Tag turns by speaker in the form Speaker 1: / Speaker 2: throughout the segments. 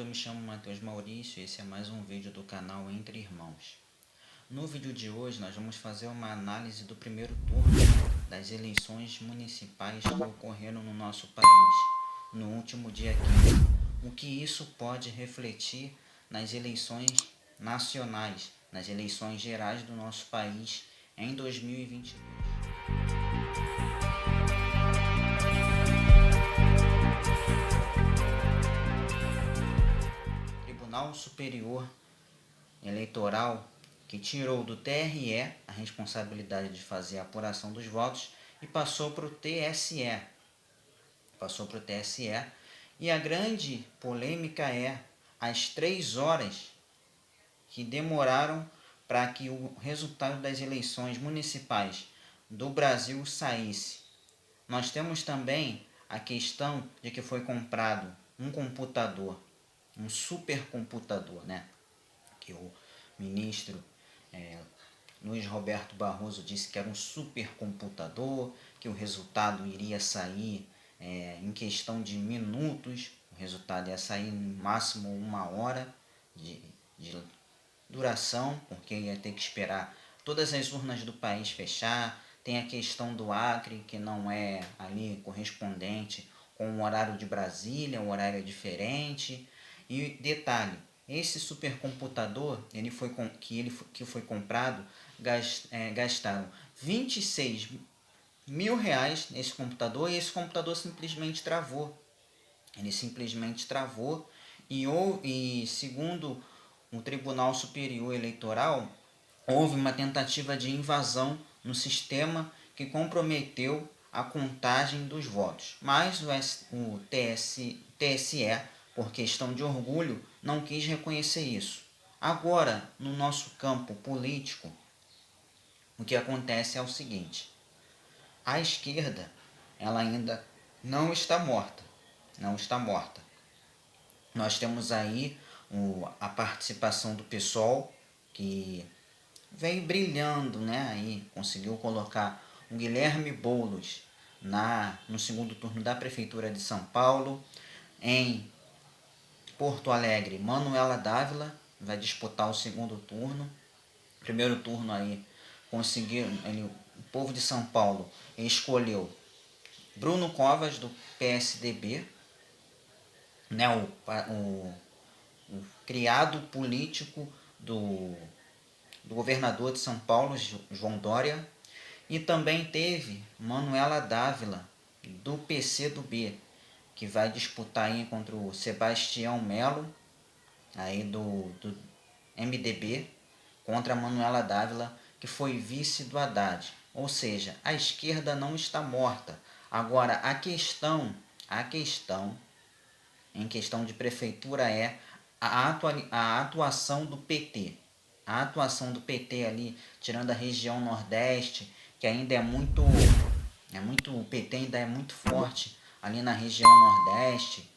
Speaker 1: eu me chamo Matheus Maurício e esse é mais um vídeo do canal Entre Irmãos. No vídeo de hoje nós vamos fazer uma análise do primeiro turno das eleições municipais que ocorreram no nosso país no último dia 15. O que isso pode refletir nas eleições nacionais, nas eleições gerais do nosso país em 2022. Tribunal Superior Eleitoral, que tirou do TRE a responsabilidade de fazer a apuração dos votos e passou para o TSE. E a grande polêmica é as 3 horas que demoraram para que o resultado das eleições municipais do Brasil saísse. Nós temos também a questão de que foi comprado um computador, um supercomputador, né? Que o ministro Luiz Roberto Barroso disse que era um supercomputador, que o resultado iria sair em questão de minutos, o resultado ia sair no máximo 1 hora de duração, porque ia ter que esperar todas as urnas do país fechar. Tem a questão do Acre, que não é ali correspondente com o horário de Brasília, o horário é diferente. E detalhe, esse supercomputador que foi comprado, gastaram 26 mil reais nesse computador e esse computador simplesmente travou. Ele simplesmente travou e segundo o Tribunal Superior Eleitoral, houve uma tentativa de invasão no sistema que comprometeu a contagem dos votos. Mas o TSE, por questão de orgulho, não quis reconhecer isso. Agora, no nosso campo político, o que acontece é o seguinte: a esquerda, ela ainda não está morta. Nós temos aí a participação do PSOL, que veio brilhando, né? Aí conseguiu colocar o Guilherme Boulos no segundo turno da Prefeitura de São Paulo. Em Porto Alegre, Manuela Dávila vai disputar o segundo turno. Primeiro turno aí o povo de São Paulo escolheu Bruno Covas, do PSDB, né, o criado político do governador de São Paulo, João Dória, e também teve Manuela Dávila, do PCdoB, que vai disputar aí contra o Sebastião Melo, aí do MDB, contra a Manuela Dávila, que foi vice do Haddad. Ou seja, a esquerda não está morta. Agora, a questão em questão de prefeitura é a atuação do PT. A atuação do PT ali, tirando a região Nordeste, que ainda o PT ainda é muito forte ali na região Nordeste,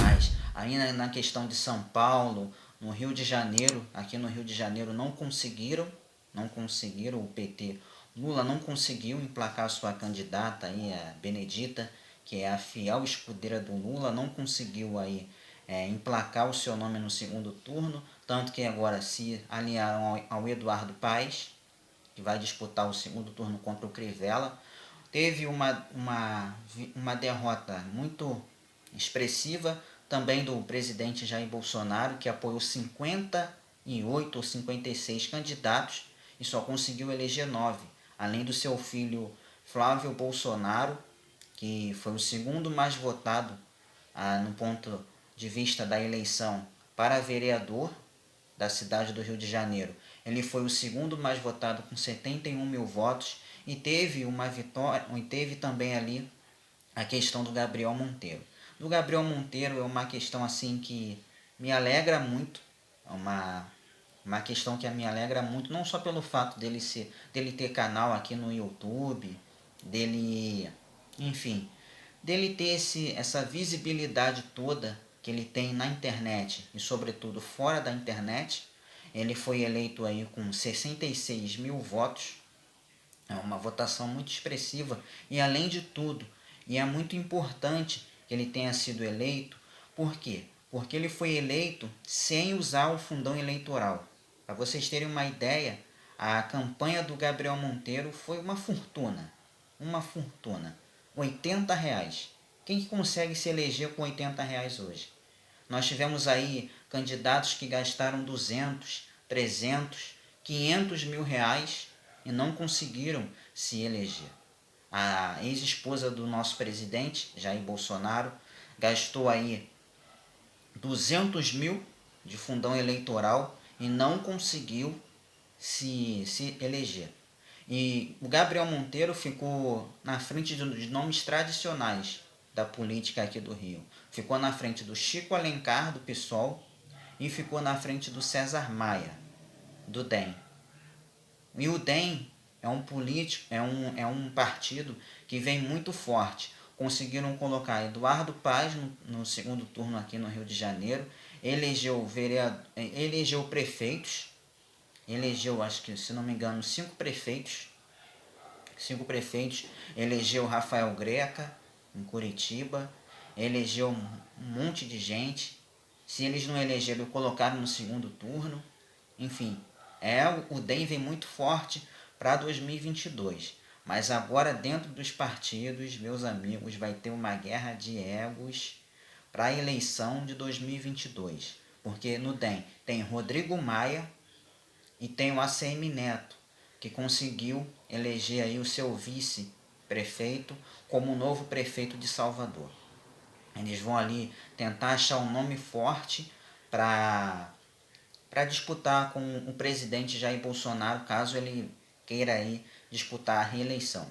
Speaker 1: mas aí na questão de São Paulo, no Rio de Janeiro, aqui no Rio de Janeiro não conseguiram o PT. Lula não conseguiu emplacar sua candidata aí, a Benedita, que é a fiel escudeira do Lula, não conseguiu aí emplacar o seu nome no segundo turno, tanto que agora se aliaram ao Eduardo Paes, que vai disputar o segundo turno contra o Crivella. Teve uma derrota muito expressiva também do presidente Jair Bolsonaro, que apoiou 58 ou 56 candidatos e só conseguiu eleger 9, além do seu filho Flávio Bolsonaro, que foi o segundo mais votado no ponto de vista da eleição para vereador da cidade do Rio de Janeiro. Ele foi o segundo mais votado com 71 mil votos e teve uma vitória, e teve também ali a questão do Gabriel Monteiro. Do Gabriel Monteiro é uma questão assim que me alegra muito, é uma questão que me alegra muito, não só pelo fato dele ter canal aqui no YouTube, dele ter essa visibilidade toda que ele tem na internet e sobretudo fora da internet. Ele foi eleito aí com 66 mil votos, é uma votação muito expressiva e além de tudo, e é muito importante que ele tenha sido eleito. Por quê? porque ele foi eleito sem usar o fundão eleitoral. Para vocês terem uma ideia, a campanha do Gabriel Monteiro foi uma fortuna. Uma fortuna. R$ 80. Quem que consegue se eleger com R$ 80 hoje? Nós tivemos aí candidatos que gastaram 200, 300, 500 mil reais e não conseguiram se eleger. A ex-esposa do nosso presidente, Jair Bolsonaro, gastou aí 200 mil de fundão eleitoral e não conseguiu se eleger. E o Gabriel Monteiro ficou na frente de nomes tradicionais da política aqui do Rio. Ficou na frente do Chico Alencar, do PSOL, e ficou na frente do César Maia, do DEM. E o DEM é um político, é um partido que vem muito forte. Conseguiram colocar Eduardo Paz no segundo turno aqui no Rio de Janeiro, elegeu prefeitos, elegeu, acho que, se não me engano, 5 prefeitos, elegeu Rafael Greca, em Curitiba, elegeu um monte de gente. Se eles não elegeram, colocaram no segundo turno. Enfim, o DEM vem muito forte para 2022. Mas agora, dentro dos partidos, meus amigos, vai ter uma guerra de egos para a eleição de 2022. Porque no DEM tem Rodrigo Maia e tem o ACM Neto, que conseguiu eleger aí o seu vice-prefeito como novo prefeito de Salvador. Eles vão ali tentar achar um nome forte para disputar com o presidente Jair Bolsonaro, caso ele queira aí disputar a reeleição.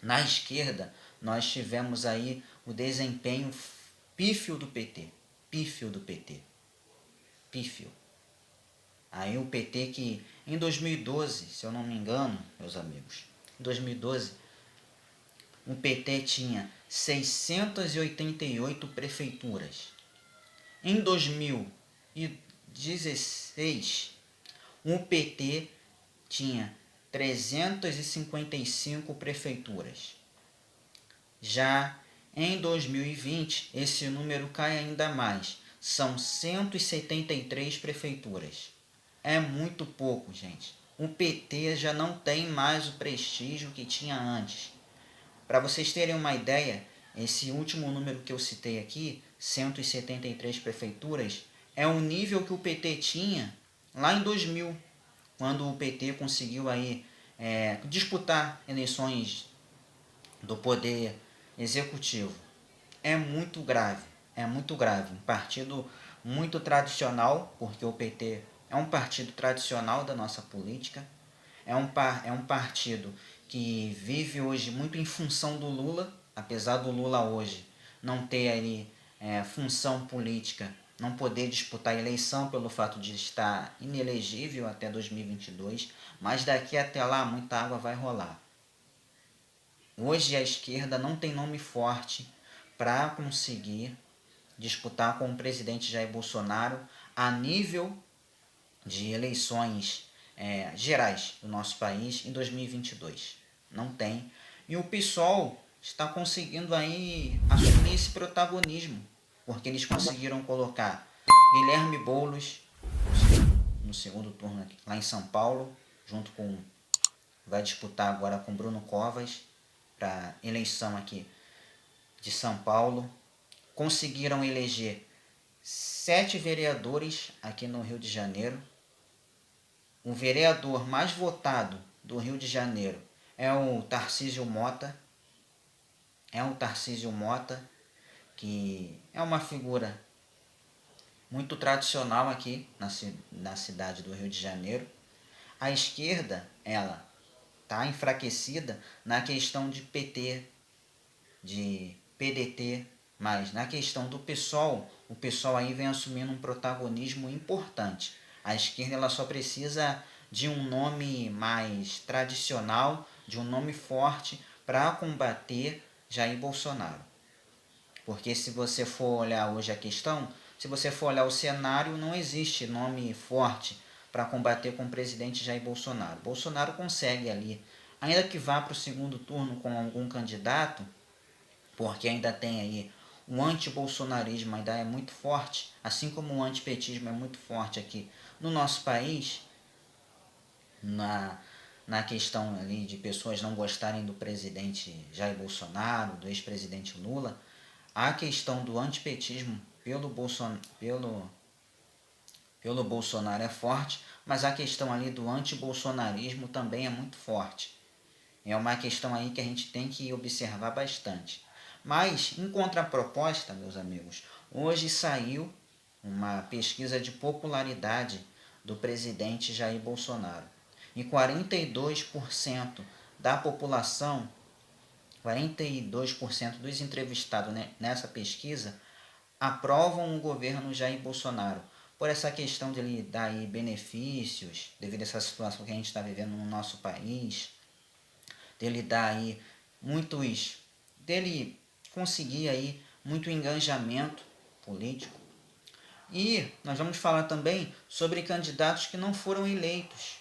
Speaker 1: Na esquerda, nós tivemos aí o desempenho pífio do PT. Pífio. Aí o PT que em 2012, se eu não me engano, meus amigos, em 2012, o PT tinha 688 prefeituras. Em 2016, o PT tinha 355 prefeituras. Já em 2020, esse número cai ainda mais. São 173 prefeituras. É muito pouco, gente. O PT já não tem mais o prestígio que tinha antes. Para vocês terem uma ideia, esse último número que eu citei aqui, 173 prefeituras, é o nível que o PT tinha lá em 2000, quando o PT conseguiu aí, disputar eleições do poder executivo. É muito grave. Um partido muito tradicional, porque o PT é um partido tradicional da nossa política, é um partido que vive hoje muito em função do Lula, apesar do Lula hoje não ter ali função política, não poder disputar a eleição pelo fato de estar inelegível até 2022, mas daqui até lá muita água vai rolar. Hoje a esquerda não tem nome forte para conseguir disputar com o presidente Jair Bolsonaro a nível de eleições gerais do nosso país em 2022. Não tem. E o PSOL está conseguindo aí assumir esse protagonismo, porque eles conseguiram colocar Guilherme Boulos no segundo turno aqui, lá em São Paulo, vai disputar agora com Bruno Covas para eleição aqui de São Paulo. Conseguiram eleger 7 vereadores aqui no Rio de Janeiro. O vereador mais votado do Rio de Janeiro é o Tarcísio Mota. Que é uma figura muito tradicional aqui na cidade do Rio de Janeiro. A esquerda, ela está enfraquecida na questão de PT, de PDT, mas na questão do PSOL, o PSOL aí vem assumindo um protagonismo importante. A esquerda ela só precisa de um nome mais tradicional, de um nome forte para combater Jair Bolsonaro. Porque se você for olhar hoje a questão, se você for olhar o cenário, não existe nome forte para combater com o presidente Jair Bolsonaro. Bolsonaro consegue ali, ainda que vá para o segundo turno com algum candidato, porque ainda tem aí o antibolsonarismo ainda é muito forte, assim como o antipetismo é muito forte aqui no nosso país, na questão ali de pessoas não gostarem do presidente Jair Bolsonaro, do ex-presidente Lula, a questão do antipetismo pelo Bolsonaro é forte, mas a questão ali do antibolsonarismo também é muito forte. É uma questão aí que a gente tem que observar bastante. Mas, em contraproposta, meus amigos, hoje saiu uma pesquisa de popularidade do presidente Jair Bolsonaro. E 42% da população, 42% dos entrevistados, né, nessa pesquisa aprovam o governo Jair Bolsonaro por essa questão de ele dar aí benefícios devido a essa situação que a gente está vivendo no nosso país, dele dar aí muitos, dele conseguir aí muito engajamento político. E nós vamos falar também sobre candidatos que não foram eleitos.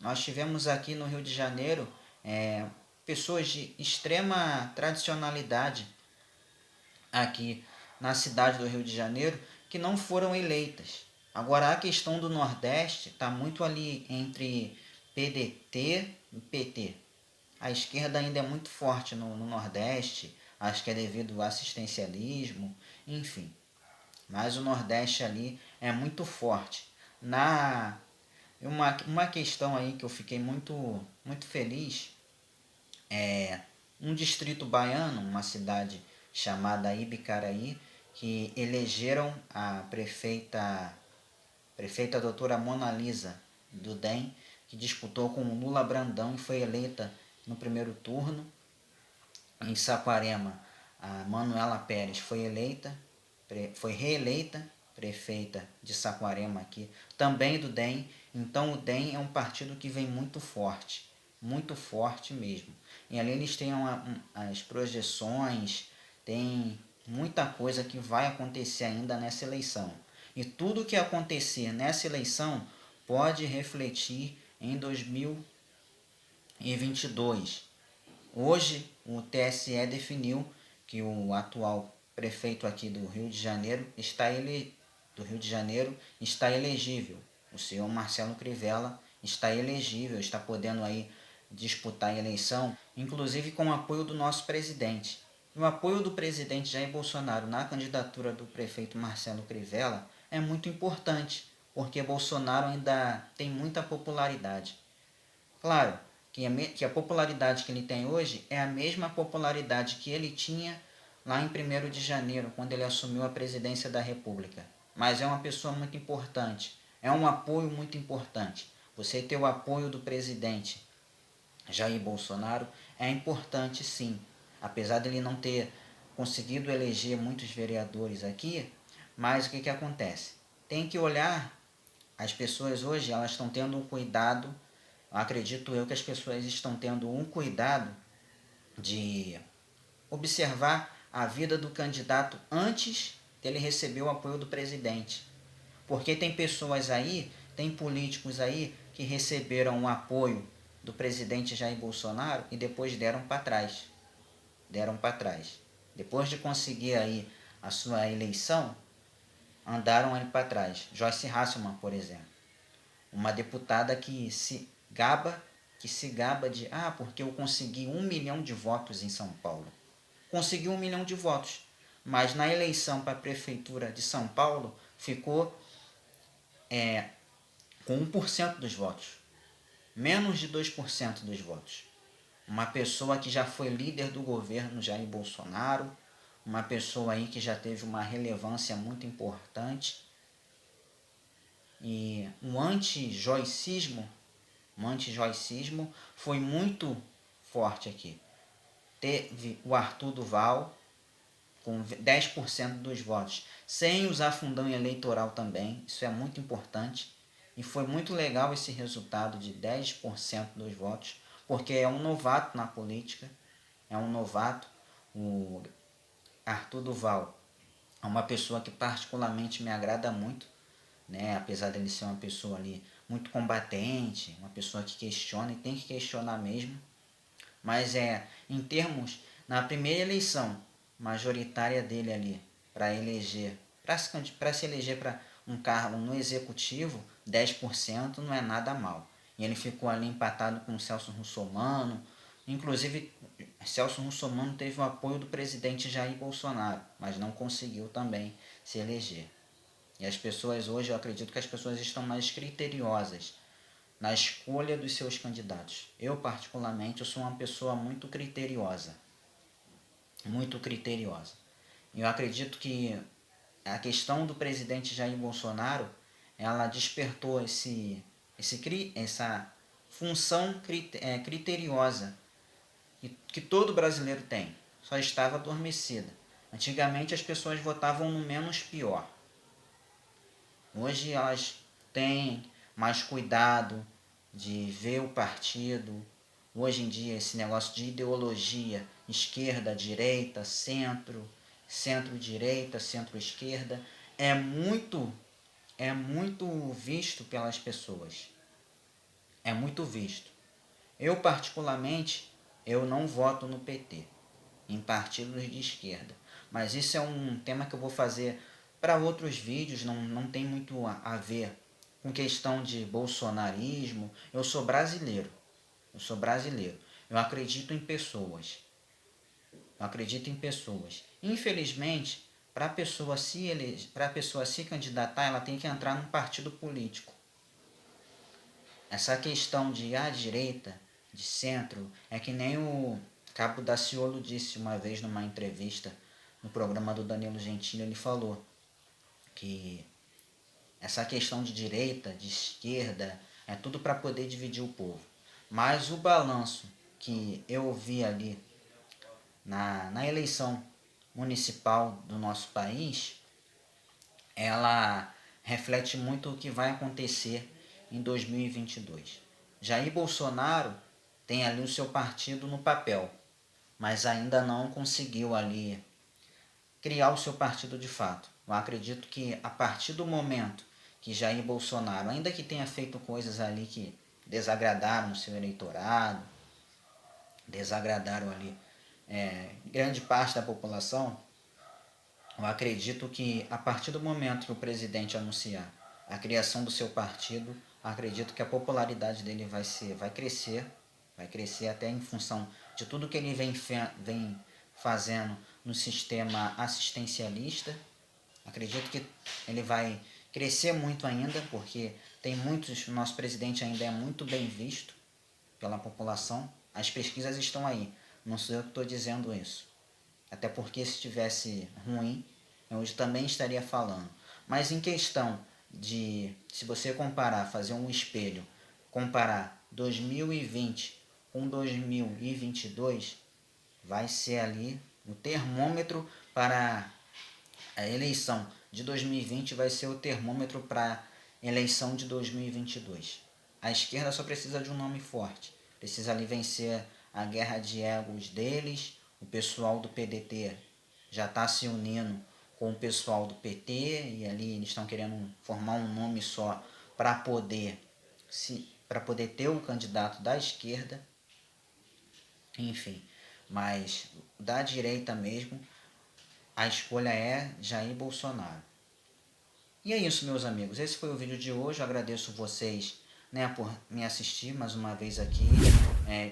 Speaker 1: Nós tivemos aqui no Rio de Janeiro pessoas de extrema tradicionalidade aqui na cidade do Rio de Janeiro que não foram eleitas. Agora, a questão do Nordeste está muito ali entre PDT e PT. A esquerda ainda é muito forte no Nordeste, acho que é devido ao assistencialismo, enfim. Mas o Nordeste ali é muito forte. Uma questão aí que eu fiquei muito feliz é um distrito baiano, uma cidade chamada Ibicaraí, que elegeram a prefeita doutora Mona Lisa do DEM, que disputou com o Lula Brandão e foi eleita no primeiro turno. Em Saquarema, a Manuela Pérez foi reeleita prefeita de Saquarema aqui, também do DEM. Então o DEM é um partido que vem muito forte mesmo. E ali eles têm as projeções, tem muita coisa que vai acontecer ainda nessa eleição. E tudo que acontecer nessa eleição pode refletir em 2022. Hoje o TSE definiu que o atual prefeito aqui do Rio de Janeiro está elegível. O senhor Marcelo Crivella está elegível, está podendo aí disputar a eleição, inclusive com o apoio do nosso presidente. E o apoio do presidente Jair Bolsonaro na candidatura do prefeito Marcelo Crivella é muito importante, porque Bolsonaro ainda tem muita popularidade. Claro que a popularidade que ele tem hoje é a mesma popularidade que ele tinha lá em 1º de janeiro, quando ele assumiu a presidência da República. Mas é uma pessoa muito importante, é um apoio muito importante. Você ter o apoio do presidente Jair Bolsonaro é importante, sim. Apesar de ele não ter conseguido eleger muitos vereadores aqui, mas o que acontece? Tem que olhar, as pessoas hoje elas estão tendo um cuidado, acredito eu que as pessoas estão tendo um cuidado de observar a vida do candidato antes dele receber o apoio do presidente. Porque tem pessoas aí, tem políticos aí que receberam o apoio do presidente Jair Bolsonaro e depois deram para trás. Depois de conseguir aí a sua eleição, andaram ali para trás. Joyce Hasselmann, por exemplo. Uma deputada que se gaba de, porque eu consegui 1 milhão de votos em São Paulo. Conseguiu 1 milhão de votos, mas na eleição para a prefeitura de São Paulo ficou com 1% dos votos, menos de 2% dos votos. Uma pessoa que já foi líder do governo Jair Bolsonaro, uma pessoa aí que já teve uma relevância muito importante. E um anti-joicismo foi muito forte aqui. Teve o Arthur Duval com 10% dos votos, sem usar fundão eleitoral também, isso é muito importante. E foi muito legal esse resultado de 10% dos votos, porque é um novato na política, o Arthur Duval é uma pessoa que particularmente me agrada muito, né? Apesar dele ser uma pessoa ali muito combatente, uma pessoa que questiona e tem que questionar mesmo. Mas em termos, na primeira eleição, majoritária dele ali para eleger, para se eleger para um cargo no executivo, 10% não é nada mal. E ele ficou ali empatado com o Celso Russomano. Inclusive, Celso Russomano teve o apoio do presidente Jair Bolsonaro, mas não conseguiu também se eleger. E as pessoas hoje, eu acredito que as pessoas estão mais criteriosas na escolha dos seus candidatos. Eu, particularmente, eu sou uma pessoa muito criteriosa. Muito criteriosa. Eu acredito que a questão do presidente Jair Bolsonaro, ela despertou essa função criteriosa que todo brasileiro tem. Só estava adormecida. Antigamente as pessoas votavam no menos pior. Hoje elas têm mais cuidado de ver o partido. Hoje em dia esse negócio de ideologia, esquerda, direita, centro, centro-direita, centro-esquerda, é muito visto pelas pessoas. É muito visto. Eu particularmente, eu não voto no PT, em partidos de esquerda. Mas isso é um tema que eu vou fazer para outros vídeos, não tem muito a ver com questão de bolsonarismo. Eu sou brasileiro. Eu sou brasileiro. Eu acredito em pessoas. Eu acredito em pessoas. Infelizmente, para a pessoa se candidatar, ela tem que entrar num partido político. Essa questão de direita, de centro, é que nem o Cabo Daciolo disse uma vez numa entrevista no programa do Danilo Gentili. Ele falou que essa questão de direita, de esquerda, é tudo para poder dividir o povo. Mas o balanço que eu vi ali na eleição municipal do nosso país, ela reflete muito o que vai acontecer em 2022. Jair Bolsonaro tem ali o seu partido no papel, mas ainda não conseguiu ali criar o seu partido de fato. Eu acredito que a partir do momento que Jair Bolsonaro, ainda que tenha feito coisas ali que desagradaram o seu eleitorado, desagradaram ali grande parte da população, eu acredito que a partir do momento que o presidente anunciar a criação do seu partido, acredito que a popularidade dele vai crescer até em função de tudo que ele vem fazendo no sistema assistencialista. Acredito que ele vai crescer muito ainda, porque o nosso presidente ainda é muito bem visto pela população. As pesquisas estão aí, não sou eu que estou dizendo isso. Até porque se estivesse ruim, eu hoje também estaria falando. Mas em questão de, se você comparar, fazer um espelho, comparar 2020 com 2022, vai ser ali o termômetro para a eleição de 2020, vai ser o termômetro para a eleição de 2022. A esquerda só precisa de um nome forte, precisa ali vencer a guerra de egos deles. O pessoal do PDT já está se unindo com o pessoal do PT e ali eles estão querendo formar um nome só para poder ter o candidato da esquerda, enfim. Mas da direita mesmo, a escolha é Jair Bolsonaro. E é isso, meus amigos. Esse foi o vídeo de hoje. Eu agradeço vocês, por me assistir mais uma vez aqui.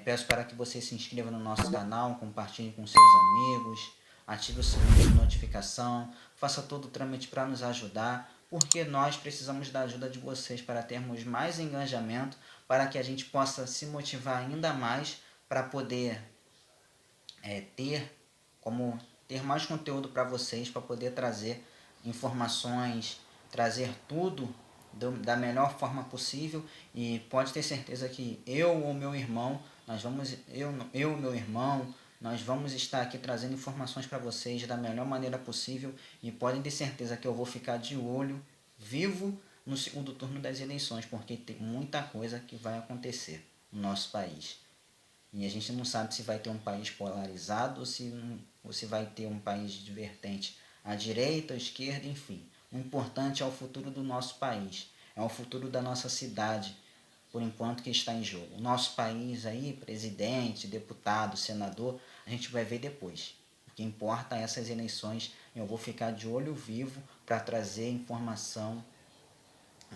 Speaker 1: Peço para que você se inscreva no nosso canal, compartilhe com seus amigos, ative o sininho de notificação, faça todo o trâmite para nos ajudar, porque nós precisamos da ajuda de vocês para termos mais engajamento, para que a gente possa se motivar ainda mais para poder ter mais conteúdo para vocês, para poder trazer informações, trazer tudo da melhor forma possível. E pode ter certeza que eu ou meu irmão, eu e meu irmão, nós vamos estar aqui trazendo informações para vocês da melhor maneira possível. E podem ter certeza que eu vou ficar de olho vivo no segundo turno das eleições, porque tem muita coisa que vai acontecer no nosso país. E a gente não sabe se vai ter um país polarizado ou se vai ter um país de vertente à direita, à esquerda, enfim. O importante é o futuro do nosso país, é o futuro da nossa cidade, por enquanto, que está em jogo. O nosso país aí, presidente, deputado, senador, a gente vai ver depois. O que importa é essas eleições. Eu vou ficar de olho vivo para trazer informação,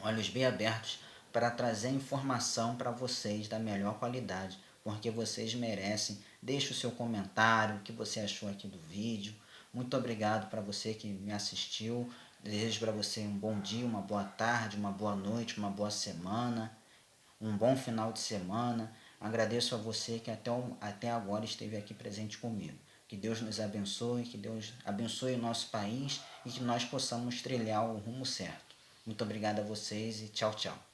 Speaker 1: olhos bem abertos, para trazer informação para vocês da melhor qualidade, porque vocês merecem. Deixe o seu comentário, o que você achou aqui do vídeo. Muito obrigado para você que me assistiu. Desejo para você um bom dia, uma boa tarde, uma boa noite, uma boa semana, um bom final de semana. Agradeço a você que até agora esteve aqui presente comigo. Que Deus nos abençoe, que Deus abençoe o nosso país e que nós possamos trilhar o rumo certo. Muito obrigado a vocês e tchau, tchau.